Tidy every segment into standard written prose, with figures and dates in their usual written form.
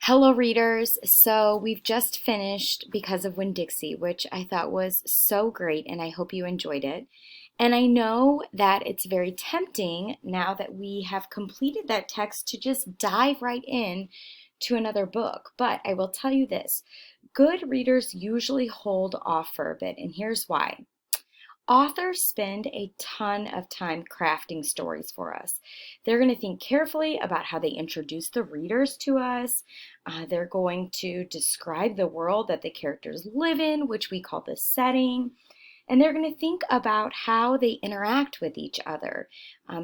Hello, readers. So we've just finished Because of Winn-Dixie, which I thought was so great, and I hope you enjoyed it. And I know that it's very tempting now that we have completed that text to just dive right in to another book. But I will tell you this, good readers usually hold off for a bit, and here's why. Authors spend a ton of time crafting stories for us. They're going to think carefully about how they introduce the readers to us. They're going to describe the world that the characters live in, which we call the setting. And they're going to think about how they interact with each other,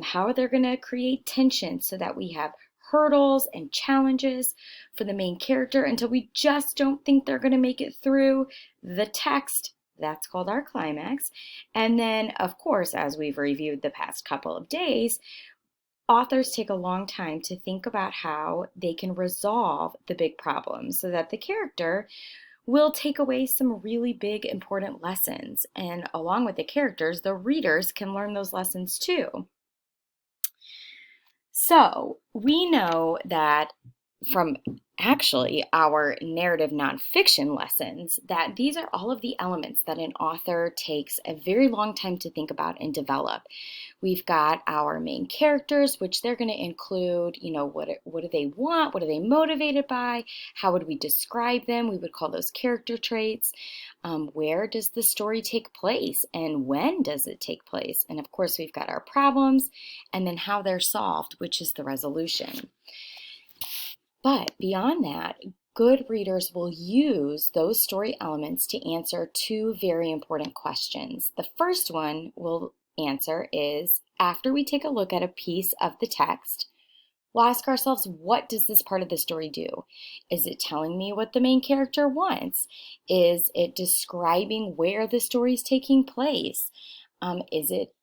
how they're going to create tension so that we have hurdles and challenges for the main character until we just don't think they're going to make it through the text. That's called our climax. And then, of course, as we've reviewed the past couple of days, authors take a long time to think about how they can resolve the big problems so that the character will take away some really big important lessons. And along with the characters, the readers can learn those lessons too. So we know that from actually our narrative nonfiction lessons that these are all of the elements that an author takes a very long time to think about and develop. We've got our main characters, which they're going to include, what do they want? What are they motivated by? How would we describe them? We would call those character traits. Where does the story take place and when does it take place? And of course, we've got our problems and then how they're solved, which is the resolution. But beyond that, good readers will use those story elements to answer two very important questions. The first one we'll answer is, after we take a look at a piece of the text, we'll ask ourselves, what does this part of the story do? Is it telling me what the main character wants? Is it describing where the story is taking place? Is it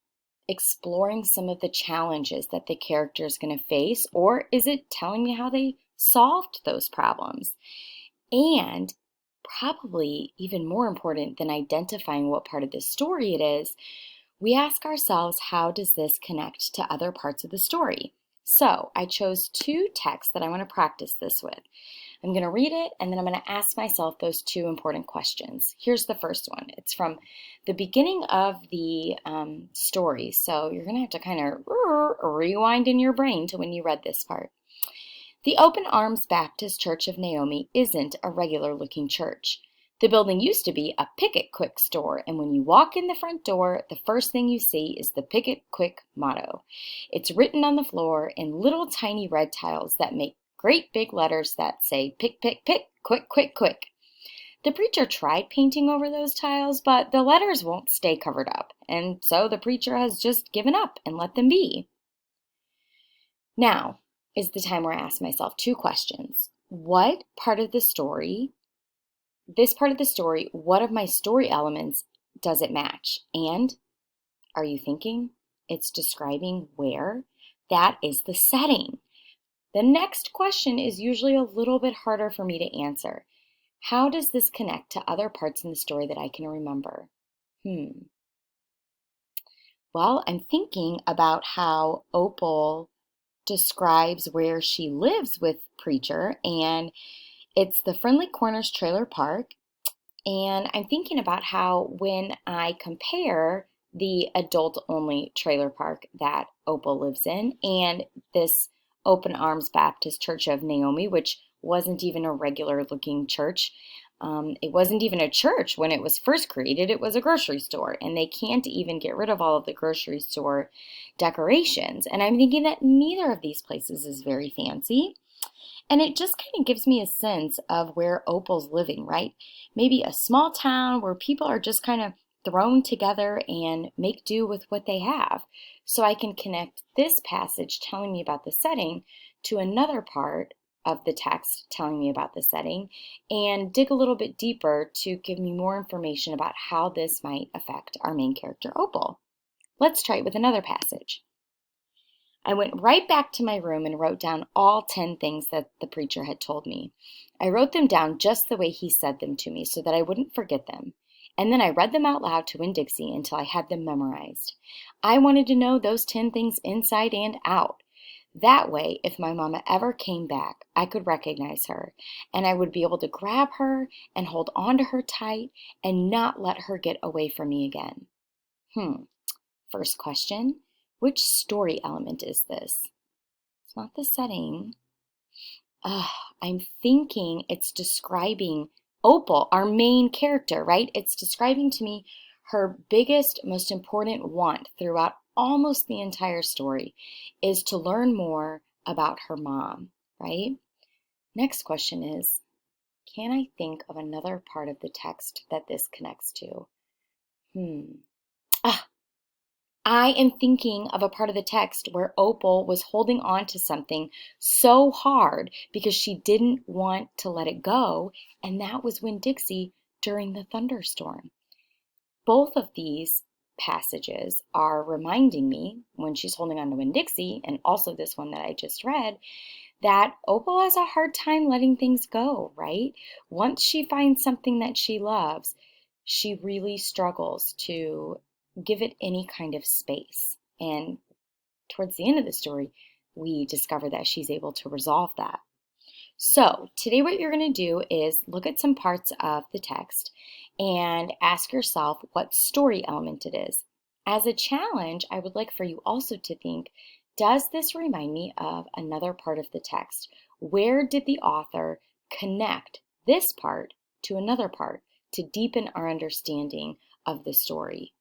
exploring some of the challenges that the character is going to face? Or is it telling me how they solved those problems? And probably even more important than identifying what part of the story it is, we ask ourselves, how does this connect to other parts of the story? So I chose two texts that I want to practice this with. I'm going to read it and then I'm going to ask myself those two important questions. Here's the first one. It's from the beginning of the story. So you're going to have to kind of rewind in your brain to when you read this part. The Open Arms Baptist Church of Naomi isn't a regular looking church. The building used to be a Pick It Quick store, and when you walk in the front door, the first thing you see is the Pick It Quick motto. It's written on the floor in little tiny red tiles that make great big letters that say pick, pick, pick, quick, quick, quick. The preacher tried painting over those tiles, but the letters won't stay covered up, and so the preacher has just given up and let them be. Now is the time where I ask myself two questions. What part of the story what of my story elements does it match? And are you thinking it's describing where? That is the setting. The next question is usually a little bit harder for me to answer. How does this connect to other parts in the story that I can remember? Well, I'm thinking about how Opal describes where she lives with Preacher, and it's the Friendly Corners Trailer Park. And I'm thinking about how when I compare the adult-only trailer park that Opal lives in and this Open Arms Baptist Church of Naomi, which wasn't even a regular-looking church. It wasn't even a church when it was first created. It was a grocery store, and they can't even get rid of all of the grocery store decorations. And I'm thinking that neither of these places is very fancy. And it just kind of gives me a sense of where Opal's living, right? Maybe a small town where people are just kind of thrown together and make do with what they have. So I can connect this passage telling me about the setting to another part of the text telling me about the setting and dig a little bit deeper to give me more information about how this might affect our main character, Opal. Let's try it with another passage. I went right back to my room and wrote down all 10 things that the preacher had told me. I wrote them down just the way he said them to me so that I wouldn't forget them. And then I read them out loud to Winn-Dixie until I had them memorized. I wanted to know those 10 things inside and out. That way, if my mama ever came back, I could recognize her and I would be able to grab her and hold on to her tight and not let her get away from me again. First question, which story element is this? It's not the setting. I'm thinking it's describing Opal, our main character, right? It's describing to me her biggest, most important want throughout almost the entire story is to learn more about her mom, right? Next question is, can I think of another part of the text that this connects to? I am thinking of a part of the text where Opal was holding on to something so hard because she didn't want to let it go, and that was Winn-Dixie during the thunderstorm. Both of these passages are reminding me, when she's holding on to Winn-Dixie, and also this one that I just read, that Opal has a hard time letting things go, right? Once she finds something that she loves, she really struggles to give it any kind of space. And towards the end of the story, we discover that she's able to resolve that. So today what you're going to do is look at some parts of the text and ask yourself what story element it is. As a challenge, I would like for you also to think, does this remind me of another part of the text? Where did the author connect this part to another part to deepen our understanding of the story?